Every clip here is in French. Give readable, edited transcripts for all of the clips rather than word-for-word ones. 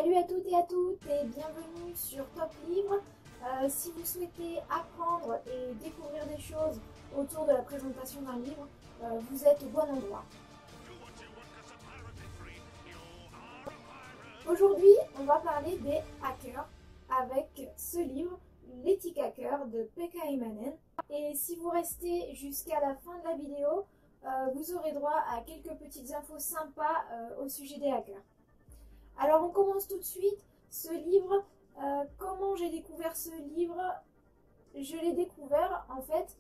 Salut à toutes et à toutes et bienvenue sur Top Livre. Si vous souhaitez apprendre et découvrir des choses autour de la présentation d'un livre, vous êtes au bon endroit. Aujourd'hui, on va parler des hackers avec ce livre, L'éthique hacker de Pekka Immonen. Et si vous restez jusqu'à la fin de la vidéo, vous aurez droit à quelques petites infos sympas au sujet des hackers. Alors on commence tout de suite. Ce livre, comment j'ai découvert ce livre? Je l'ai découvert en fait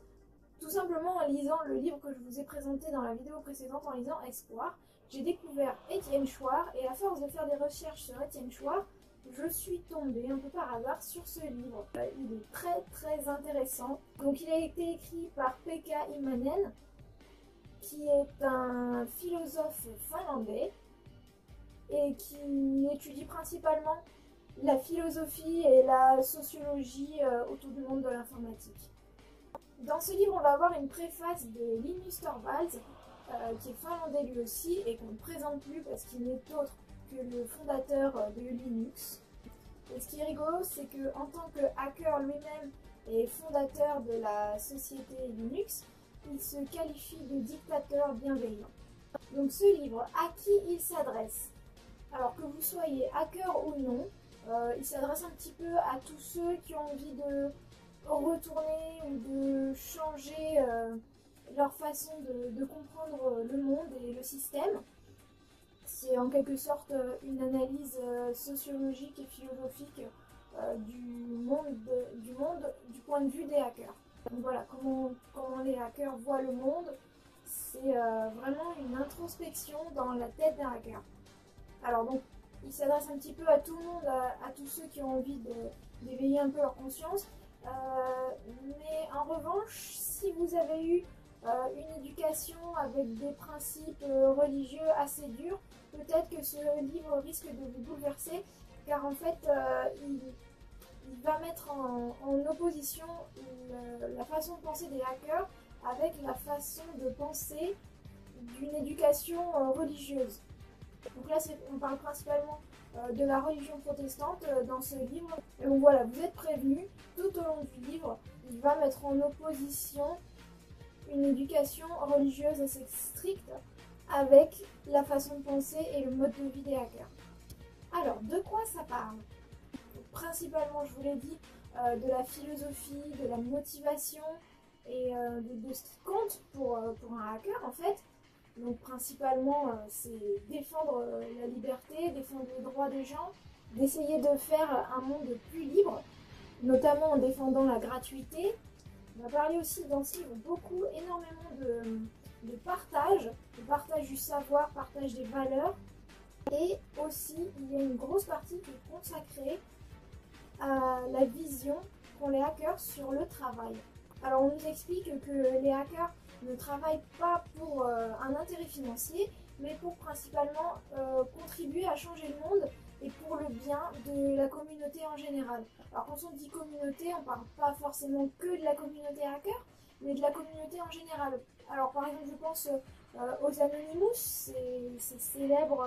tout simplement en lisant le livre que je vous ai présenté dans la vidéo précédente, en lisant Espoir. J'ai découvert Étienne Chouard et à force de faire des recherches sur Étienne Chouard, je suis tombée un peu par hasard sur ce livre. Il est très intéressant. Donc il a été écrit par Pekka Immonen, qui est un philosophe finlandais et qui étudie principalement la philosophie et la sociologie autour du monde de l'informatique. Dans ce livre, on va avoir une préface de Linus Torvalds, qui est finlandais lui aussi, et qu'on ne présente plus parce qu'il n'est autre que le fondateur de Linux. Et ce qui est rigolo, c'est qu'en tant que hacker lui-même et fondateur de la société Linux, il se qualifie de dictateur bienveillant. Donc ce livre, à qui il s'adresse? Alors que vous soyez hacker ou non, il s'adresse un petit peu à tous ceux qui ont envie de retourner ou de changer leur façon de comprendre le monde et le système. C'est en quelque sorte une analyse sociologique et philosophique du monde du point de vue des hackers. Donc voilà, comment les hackers voient le monde, c'est vraiment une introspection dans la tête d'un hacker. Alors donc, il s'adresse un petit peu à tout le monde, à tous ceux qui ont envie d'éveiller un peu leur conscience. Mais en revanche, si vous avez eu une éducation avec des principes religieux assez durs, peut-être que ce livre risque de vous bouleverser, car en fait, il va mettre en opposition la façon de penser des hackers avec la façon de penser d'une éducation religieuse. Donc là, on parle principalement de la religion protestante dans ce livre. Et donc voilà, vous êtes prévenus, tout au long du livre, il va mettre en opposition une éducation religieuse assez stricte avec la façon de penser et le mode de vie des hackers. Alors, de quoi ça parle? Principalement, je vous l'ai dit, de la philosophie, de la motivation et de ce qui compte pour un hacker en fait. Donc principalement, c'est défendre la liberté, défendre les droits des gens, d'essayer de faire un monde plus libre, notamment en défendant la gratuité. On va parler aussi dans ce livre énormément de partage du savoir, partage des valeurs. Et aussi, il y a une grosse partie qui est consacrée à la vision qu'ont les hackers sur le travail. Alors on nous explique que les hackers ne travaillent pas pour un intérêt financier, mais pour principalement contribuer à changer le monde et pour le bien de la communauté en général. Alors quand on dit communauté, on ne parle pas forcément que de la communauté hacker, mais de la communauté en général. Alors par exemple, je pense aux Anonymous, ces célèbres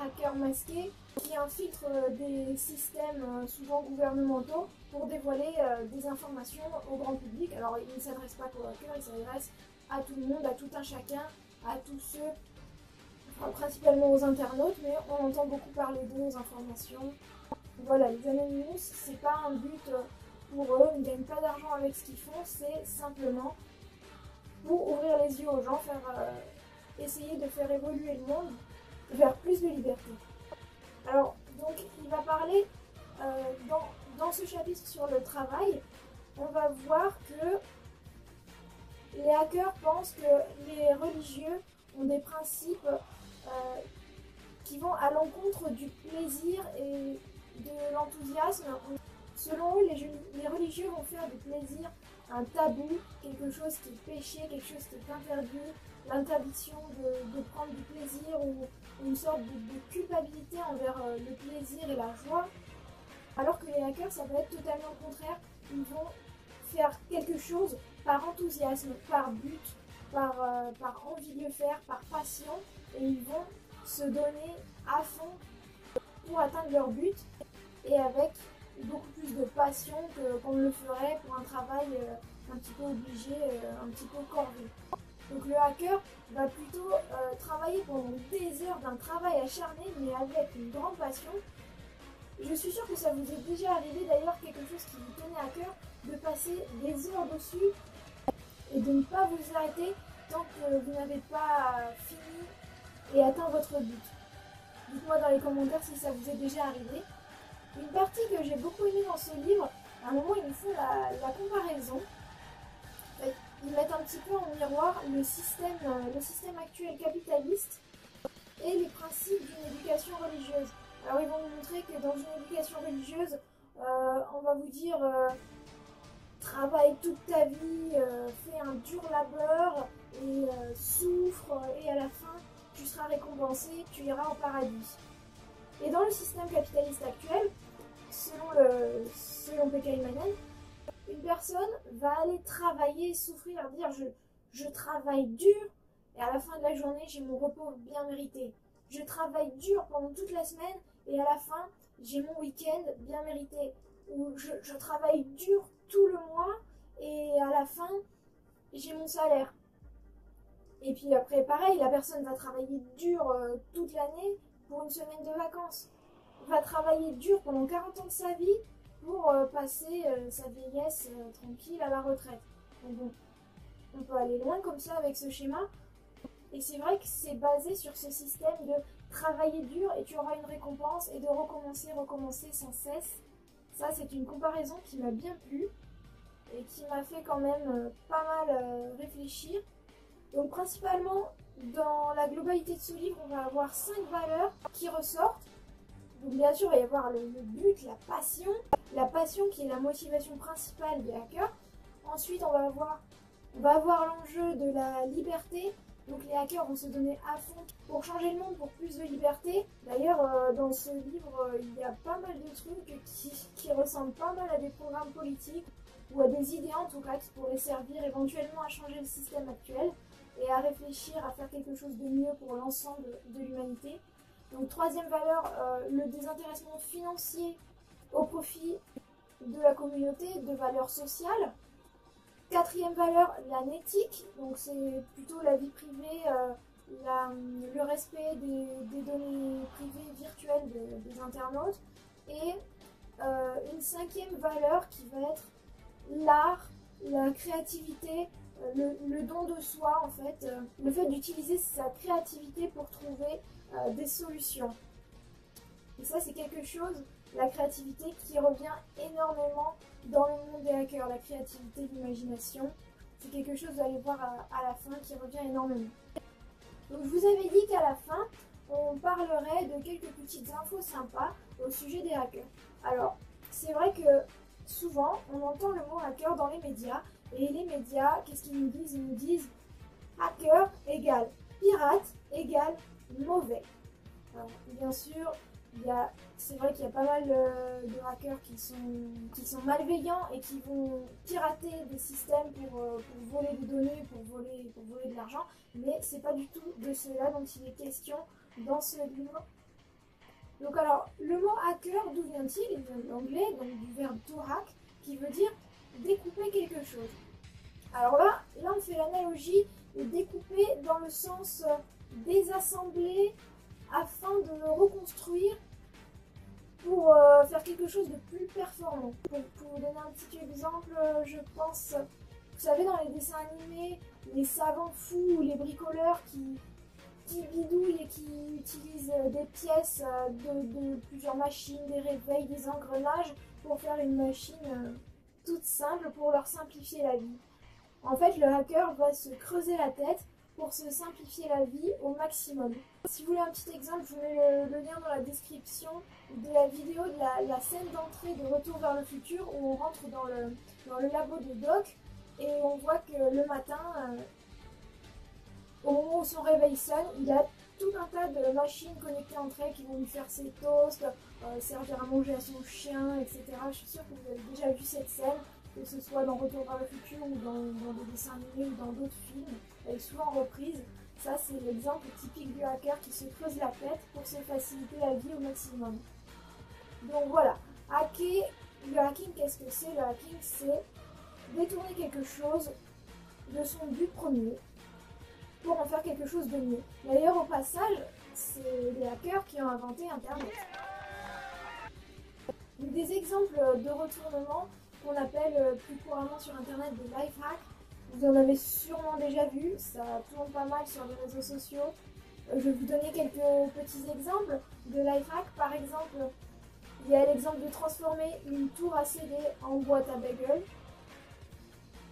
hackers masqués qui infiltrent des systèmes souvent gouvernementaux pour dévoiler des informations au grand public. Alors il ne s'adresse pas qu'aux hackers, il s'adresse à tout le monde, à tout un chacun, à tous ceux, principalement aux internautes, mais on entend beaucoup parler d'eux, aux informations. Voilà, les Anonymous, c'est pas un but pour eux, ils ne gagnent pas d'argent avec ce qu'ils font, c'est simplement pour ouvrir les yeux aux gens, essayer de faire évoluer le monde vers plus de liberté. Alors, donc, il va parler dans ce chapitre sur le travail, on va voir que les hackers pensent que les religieux ont des principes qui vont à l'encontre du plaisir et de l'enthousiasme. Selon eux, les religieux vont faire du plaisir un tabou, quelque chose qui est péché, quelque chose qui est interdit, l'interdiction de prendre du plaisir ou une sorte de culpabilité envers le plaisir et la joie. Alors que les hackers, ça va être totalement le contraire. Ils vont faire quelque chose par enthousiasme, par but, par envie de le faire, par passion, et ils vont se donner à fond pour atteindre leur but et avec beaucoup plus de passion qu'on le ferait pour un travail un petit peu obligé, un petit peu corvée. Donc le hacker va plutôt travailler pendant des heures d'un travail acharné mais avec une grande passion. Je suis sûre que ça vous est déjà arrivé d'ailleurs, quelque chose qui vous tenait à cœur, de passer des heures dessus et de ne pas vous arrêter tant que vous n'avez pas fini et atteint votre but. Dites-moi dans les commentaires si ça vous est déjà arrivé. Une partie que j'ai beaucoup aimée dans ce livre, à un moment ils nous font la comparaison. Ils mettent un petit peu en miroir le système actuel capitaliste et les principes d'une éducation religieuse. Alors ils vont vous montrer que dans une éducation religieuse, on va vous dire travaille toute ta vie, fais un dur labeur et souffre et à la fin tu seras récompensé, tu iras au paradis. Et dans le système capitaliste actuel, selon P.K. Immanuel, une personne va aller travailler, souffrir, dire je travaille dur et à la fin de la journée j'ai mon repos bien mérité. Je travaille dur pendant toute la semaine et à la fin j'ai mon week-end bien mérité. Ou je travaille dur tout le mois et à la fin j'ai mon salaire. Et puis après pareil, la personne va travailler dur toute l'année pour une semaine de vacances. Va travailler dur pendant 40 ans de sa vie pour passer sa vieillesse tranquille à la retraite. Donc bon, on peut aller loin comme ça avec ce schéma. Et c'est vrai que c'est basé sur ce système de travailler dur et tu auras une récompense et de recommencer sans cesse. Ça, c'est une comparaison qui m'a bien plu et qui m'a fait quand même pas mal réfléchir. Donc principalement, dans la globalité de ce livre, on va avoir 5 valeurs qui ressortent. Donc bien sûr, il va y avoir le but, la passion qui est la motivation principale des hackers. Ensuite, on va avoir l'enjeu de la liberté. Donc les hackers vont se donner à fond pour changer le monde, pour plus de liberté. D'ailleurs, dans ce livre, il y a pas mal de trucs qui ressemblent pas mal à des programmes politiques ou à des idées en tout cas qui pourraient servir éventuellement à changer le système actuel et à réfléchir à faire quelque chose de mieux pour l'ensemble de l'humanité. Donc troisième valeur, le désintéressement financier au profit de la communauté, de valeurs sociales. Quatrième valeur, la nétique, donc c'est plutôt la vie privée, le respect des données privées virtuelles des internautes. Et une cinquième valeur qui va être l'art, la créativité, le don de soi en fait, le fait d'utiliser sa créativité pour trouver des solutions. Et ça c'est quelque chose, la créativité, qui revient énormément dans le monde des hackers. La créativité, l'imagination, c'est quelque chose, vous allez voir à la fin, qui revient énormément. Donc je vous avais dit qu'à la fin, on parlerait de quelques petites infos sympas au sujet des hackers. Alors, c'est vrai que souvent, on entend le mot hacker dans les médias, et les médias, qu'est-ce qu'ils nous disent? Ils nous disent hacker égale pirate égale mauvais. Alors, bien sûr, c'est vrai qu'il y a pas mal de hackers qui sont malveillants et qui vont pirater des systèmes pour voler des données, pour voler de l'argent, mais c'est pas du tout de cela dont il est question dans ce livre. Donc alors, le mot hacker, d'où vient-il? Il vient de l'anglais, donc du verbe to hack, qui veut dire découper quelque chose. Alors là on fait l'analogie de découper dans le sens désassembler afin de reconstruire pour faire quelque chose de plus performant. Pour vous donner un petit exemple, je pense, vous savez, dans les dessins animés, les savants fous ou les bricoleurs qui bidouillent et qui utilisent des pièces de plusieurs machines, des réveils, des engrenages pour faire une machine toute simple pour leur simplifier la vie. En fait, le hacker va se creuser la tête pour se simplifier la vie au maximum. Si vous voulez un petit exemple, je vous mets le lien dans la description de la vidéo de la scène d'entrée de Retour vers le futur où on rentre dans le labo de Doc et on voit que le matin, au moment où son réveil sonne, il a tout un tas de machines connectées entre elles qui vont lui faire ses toasts, servir à manger à son chien, etc. Je suis sûre que vous avez déjà vu cette scène, que ce soit dans Retour vers le futur ou dans des dessins animés ou dans d'autres films. Elle est souvent reprise. Ça, c'est l'exemple typique du hacker qui se creuse la tête pour se faciliter la vie au maximum. Donc voilà, le hacking, qu'est-ce que c'est? Le hacking, c'est détourner quelque chose de son but premier pour en faire quelque chose de mieux. D'ailleurs, au passage, c'est les hackers qui ont inventé Internet. Des exemples de retournements qu'on appelle plus couramment sur Internet des life hacks. Vous en avez sûrement déjà vu, ça tourne pas mal sur les réseaux sociaux. Je vais vous donner quelques petits exemples de life hack. Par exemple, il y a l'exemple de transformer une tour à CD en boîte à bagel.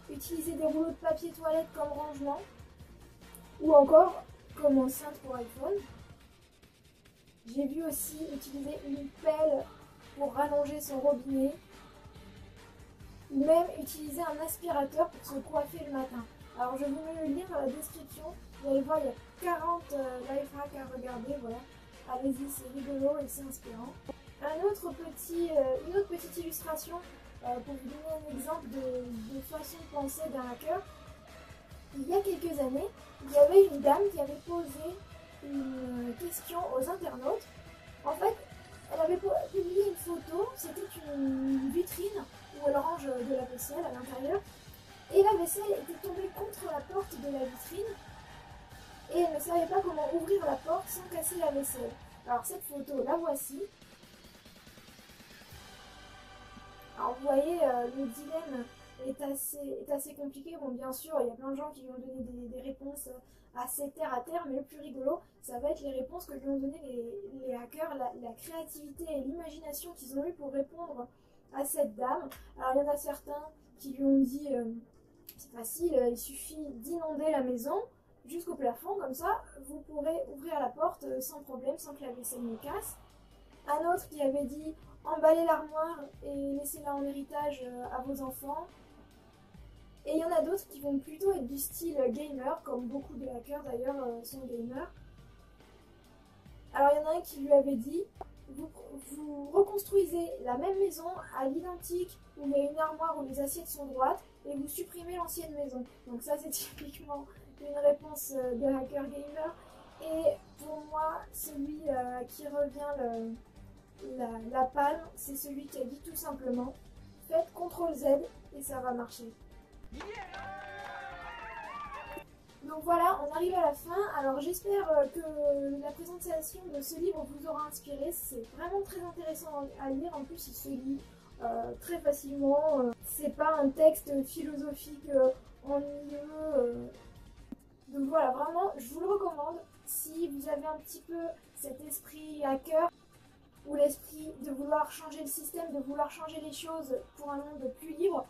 Utiliser des rouleaux de papier toilette comme rangement. Ou encore comme enceinte pour iPhone. J'ai vu aussi utiliser une pelle pour rallonger son robinet. Ou même utiliser un aspirateur pour se coiffer le matin. Alors je vais vous lire dans la description. Vous allez voir, il y a 40 life hacks à regarder. Voilà. Allez-y, c'est rigolo et c'est inspirant. Une autre petite illustration pour vous donner un exemple de façon de penser d'un hacker. Il y a quelques années, il y avait une dame qui avait posé une question aux internautes. En fait, elle avait publié une photo, c'était une vitrine où elle range de la vaisselle à l'intérieur. Et la vaisselle était tombée contre la porte de la vitrine. Et elle ne savait pas comment ouvrir la porte sans casser la vaisselle. Alors cette photo, la voici. Alors vous voyez, le dilemme est assez compliqué. Bon, bien sûr, il y a plein de gens qui lui ont donné des réponses assez terre à terre, mais le plus rigolo, ça va être les réponses que lui ont donné les hackers, la créativité et l'imagination qu'ils ont eu pour répondre à cette dame. Alors il y en a certains qui lui ont dit c'est facile, il suffit d'inonder la maison jusqu'au plafond, comme ça vous pourrez ouvrir la porte sans problème, sans que la vaisselle ne casse. Un autre qui avait dit emballez l'armoire et laissez-la en héritage à vos enfants. Et il y en a d'autres qui vont plutôt être du style gamer, comme beaucoup de hackers d'ailleurs sont gamers. Alors il y en a un qui lui avait dit vous reconstruisez la même maison à l'identique où il y a une armoire où les assiettes sont droites et vous supprimez l'ancienne maison. Donc ça c'est typiquement une réponse de hacker gamer. Et pour moi, celui qui revient la palme, c'est celui qui a dit tout simplement faites CTRL Z et ça va marcher. Donc voilà, on arrive à la fin. Alors j'espère que la présentation de ce livre vous aura inspiré. C'est vraiment très intéressant à lire. En plus, il se lit très facilement. C'est pas un texte philosophique ennuyeux. Donc voilà, vraiment, je vous le recommande. Si vous avez un petit peu cet esprit hacker ou l'esprit de vouloir changer le système, de vouloir changer les choses pour un monde plus libre,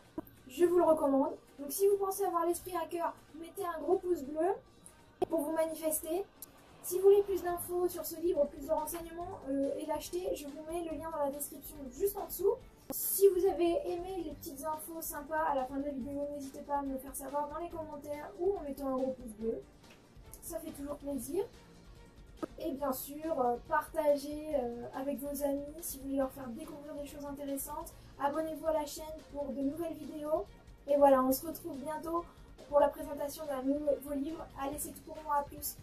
je vous le recommande. Donc si vous pensez avoir l'esprit hacker, mettez un gros pouce bleu pour vous manifester. Si vous voulez plus d'infos sur ce livre, plus de renseignements et l'acheter, je vous mets le lien dans la description juste en dessous. Si vous avez aimé les petites infos sympas à la fin de la vidéo, n'hésitez pas à me le faire savoir dans les commentaires ou en mettant un gros pouce bleu. Ça fait toujours plaisir. Et bien sûr, partagez avec vos amis si vous voulez leur faire découvrir des choses intéressantes. Abonnez-vous à la chaîne pour de nouvelles vidéos. Et voilà, on se retrouve bientôt pour la présentation d'un nouveau livre. Allez, c'est tout pour moi, à plus.